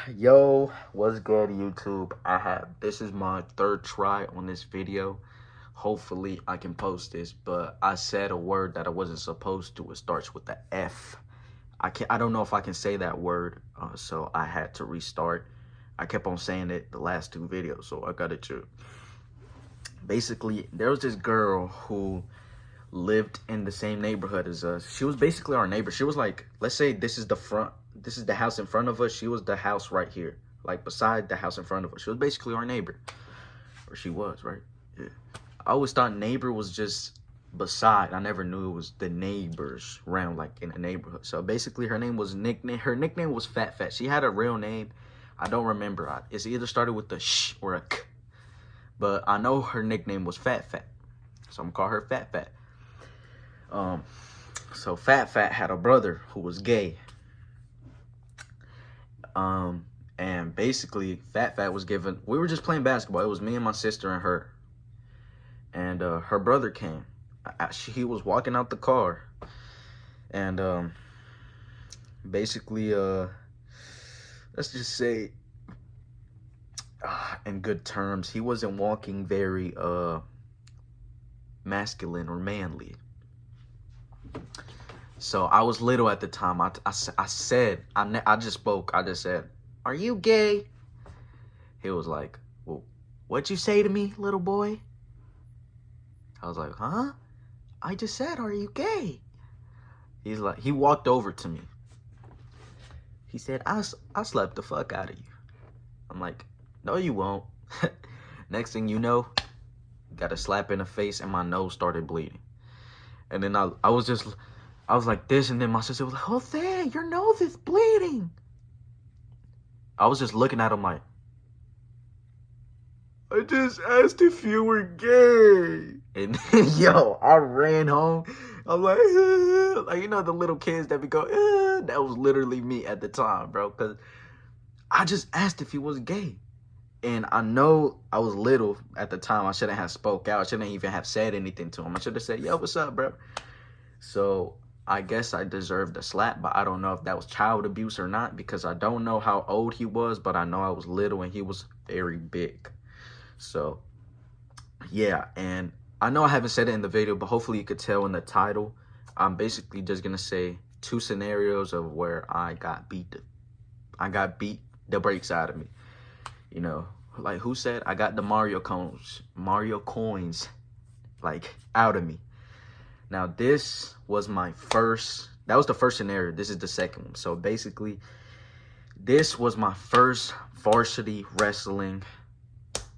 Yo, what's good, YouTube? This is my third try on this video. Hopefully I can post this, but I said a word that I wasn't supposed to. It starts with the F. I don't know if I can say that word, so I had to restart. I kept on saying it the last two videos, so I got it too. Basically, there was this girl who lived in the same neighborhood as us. She was basically our neighbor. She was like, let's say this is the house in front of us. She was the house right here, like beside the house in front of us. She was basically our neighbor, or she was, right? Yeah. I always thought neighbor was just beside. I never knew it was the neighbors around, like in a neighborhood. So basically, her nickname was Fat Fat. She had a real name. I don't remember. It's either started with a sh or a k, but I know her nickname was Fat Fat. So I'm gonna call her Fat Fat. So Fat Fat had a brother who was gay. And basically Fat Fat was given, we were just playing basketball. It was me and my sister and her. And her brother came. He was walking out the car. And basically, let's just say, in good terms, he wasn't walking very masculine or manly. So I was little at the time. I just spoke. I just said, "Are you gay?" He was like, "Well, what'd you say to me, little boy?" I was like, "Huh? I just said, are you gay?" He's like, he walked over to me. He said, I slapped the fuck out of you. I'm like, no, you won't. Next thing you know, got a slap in the face and my nose started bleeding. And then I was like this, and then my sister was like, Jose, your nose is bleeding. I was just looking at him like, I just asked if you were gay. And yo, I ran home. I'm like, like, you know, the little kids that be go, that was literally me at the time, bro. Because I just asked if he was gay. And I know I was little at the time. I shouldn't have spoke out. I shouldn't even have said anything to him. I should have said, yo, what's up, bro? So I guess I deserved a slap, but I don't know if that was child abuse or not, because I don't know how old he was, but I know I was little and he was very big. So yeah, and I know I haven't said it in the video, but hopefully you could tell in the title. I'm basically just gonna say two scenarios of where I got beat the brakes out of me. You know, like who said I got the Mario coins, like out of me. Now this was that was the first scenario. This is the second one. So basically, this was my first varsity wrestling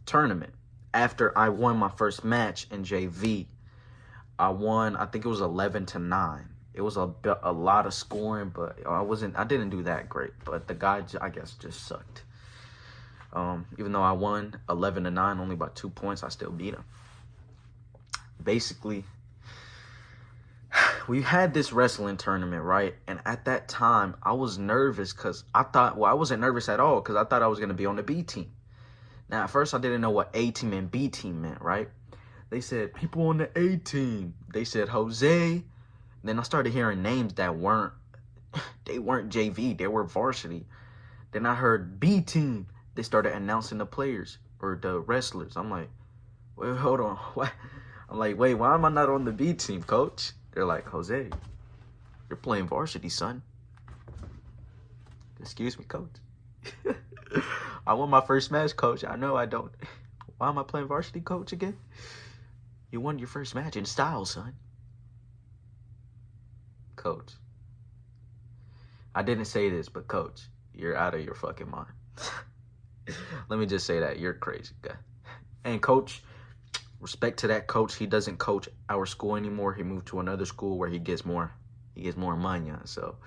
tournament. After I won my first match in JV, I won, I think it was 11-9. It was a lot of scoring, but I didn't do that great. But the guy, I guess, just sucked. Even though I won 11-9, only by 2 points, I still beat him. Basically, we had this wrestling tournament, right? And at that time, I was nervous because I wasn't nervous at all because I thought I was going to be on the B team. Now, at first, I didn't know what A team and B team meant, right? They said, people on the A team. They said, Jose. Then I started hearing names that weren't JV. They were varsity. Then I heard B team. They started announcing the players or the wrestlers. I'm like, wait, hold on. What? I'm like, wait, why am I not on the B team, coach? They're like, Jose, you're playing varsity, son. Excuse me, coach. I won my first match, coach. I know I don't. Why am I playing varsity, coach, again? You won your first match in style, son. Coach. I didn't say this, but coach, you're out of your fucking mind. Let me just say that. You're a crazy guy. And coach, respect to that coach. He doesn't coach our school anymore. He moved to another school where he gets more money. So,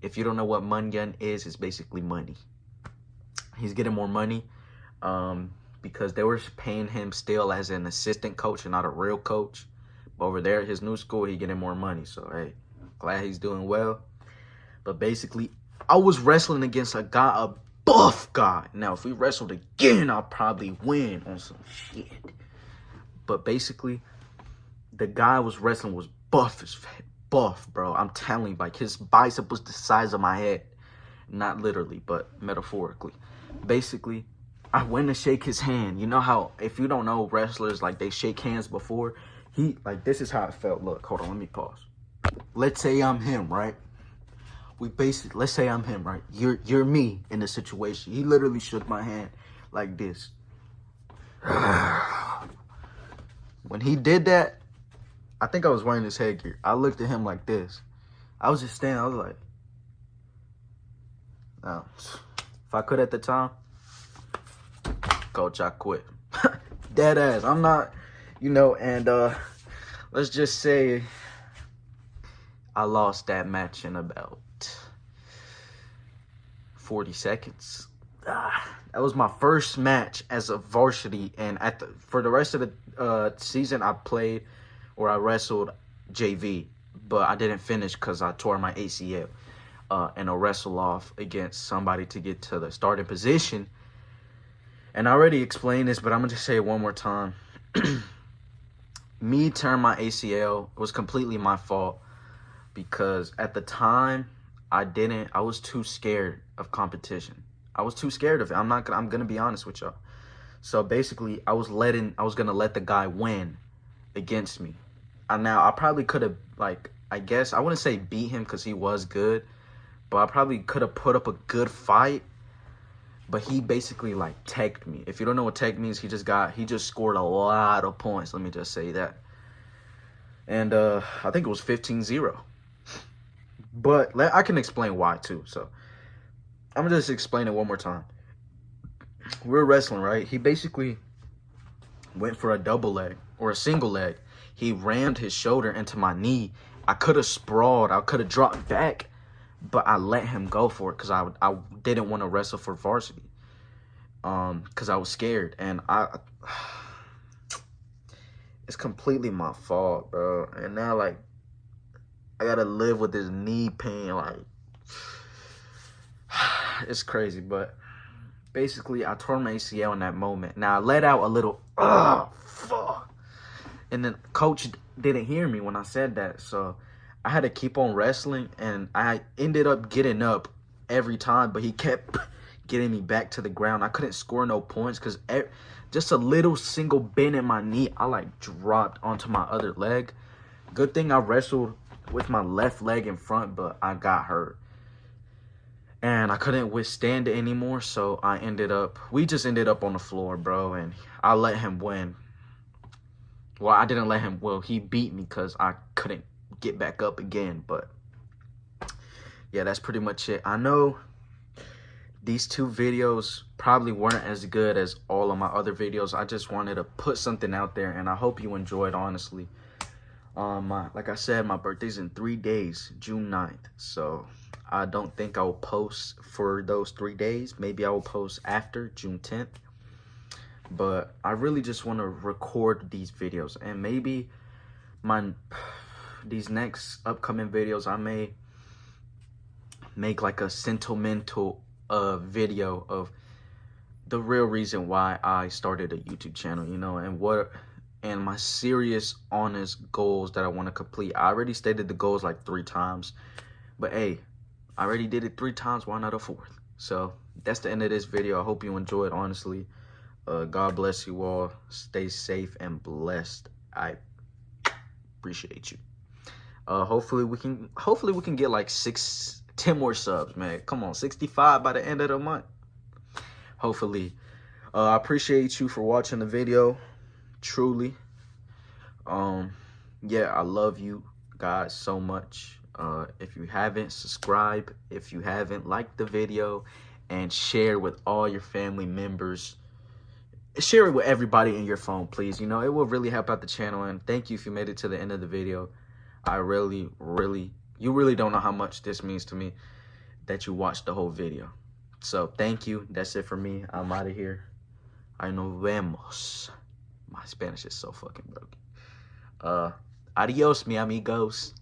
if you don't know what money is, it's basically money. He's getting more money because they were paying him still as an assistant coach and not a real coach. But over there at his new school, he's getting more money. So, hey, glad he's doing well. But basically, I was wrestling against a buff guy. Now, if we wrestled again, I'll probably win on some shit. But basically, the guy I was wrestling was buff, bro. I'm telling you, like, his bicep was the size of my head. Not literally, but metaphorically. Basically, I went to shake his hand. You know how, if you don't know wrestlers, like, they shake hands before? Like, this is how it felt. Look, hold on, let me pause. Let's say I'm him, right? Let's say I'm him, right? You're me in the situation. He literally shook my hand like this. When he did that, I think I was wearing his headgear. I looked at him like this. I was just standing, I was like, no. If I could at the time, coach, I quit. Dead ass. I'm not, and let's just say I lost that match in about 40 seconds. That was my first match as a varsity, and for the rest of the season, I played or I wrestled JV, but I didn't finish because I tore my ACL in a wrestle off against somebody to get to the starting position. And I already explained this, but I'm gonna just say it one more time. Me tearing my ACL was completely my fault because at the time I was too scared of competition. I was too scared of it. I'm gonna be honest with y'all. So basically, I was gonna let the guy win against me. Now I probably could have, like, I guess I wouldn't say beat him because he was good, but I probably could have put up a good fight. But he basically, like, teched me. If you don't know what tech means, he just scored a lot of points. Let me just say that. And I think it was 15-0. But I can explain why too. So I'm gonna just explain it one more time. We were wrestling, right? He basically went for a double leg or a single leg. He rammed his shoulder into my knee. I could have sprawled. I could have dropped back, but I let him go for it because I didn't want to wrestle for varsity. Because I was scared, and it's completely my fault, bro. And now, like, I gotta live with this knee pain, like, it's crazy. But basically, I tore my ACL in that moment. Now I let out a little, fuck, and then coach didn't hear me when I said that, so I had to keep on wrestling, and I ended up getting up every time, but he kept getting me back to the ground. I couldn't score no points because just a little single bend in my knee, I, like, dropped onto my other leg. Good thing I wrestled with my left leg in front, but I got hurt. And I couldn't withstand it anymore, so we just ended up on the floor, bro, and I let him win. Well, I didn't let him, he beat me because I couldn't get back up again, but yeah, that's pretty much it. I know these two videos probably weren't as good as all of my other videos. I just wanted to put something out there, and I hope you enjoyed, honestly. Like I said, my birthday's in 3 days, June 9th, so I don't think I will post for those 3 days. Maybe I will post after June 10th. But I really just want to record these videos, and maybe these next upcoming videos, I may make like a sentimental video of the real reason why I started a YouTube channel, and my serious, honest goals that I want to complete. I already stated the goals like 3 times, but hey, I already did it 3 times, why not a 4th? So that's the end of this video. I hope you enjoyed, honestly. God bless you all. Stay safe and blessed. I appreciate you. Hopefully we can get like 10 more subs, man. Come on, 65 by the end of the month. Hopefully. I appreciate you for watching the video. Truly. Yeah, I love you guys so much. If you haven't, subscribe. If you haven't, like the video and share with all your family members. Share it with everybody in your phone, please. It will really help out the channel. And thank you if you made it to the end of the video. I really, you really don't know how much this means to me that you watched the whole video. So thank you. That's it for me. I'm out of here. Ahí nos vemos. My Spanish is so fucking broken. Adios, mi amigos.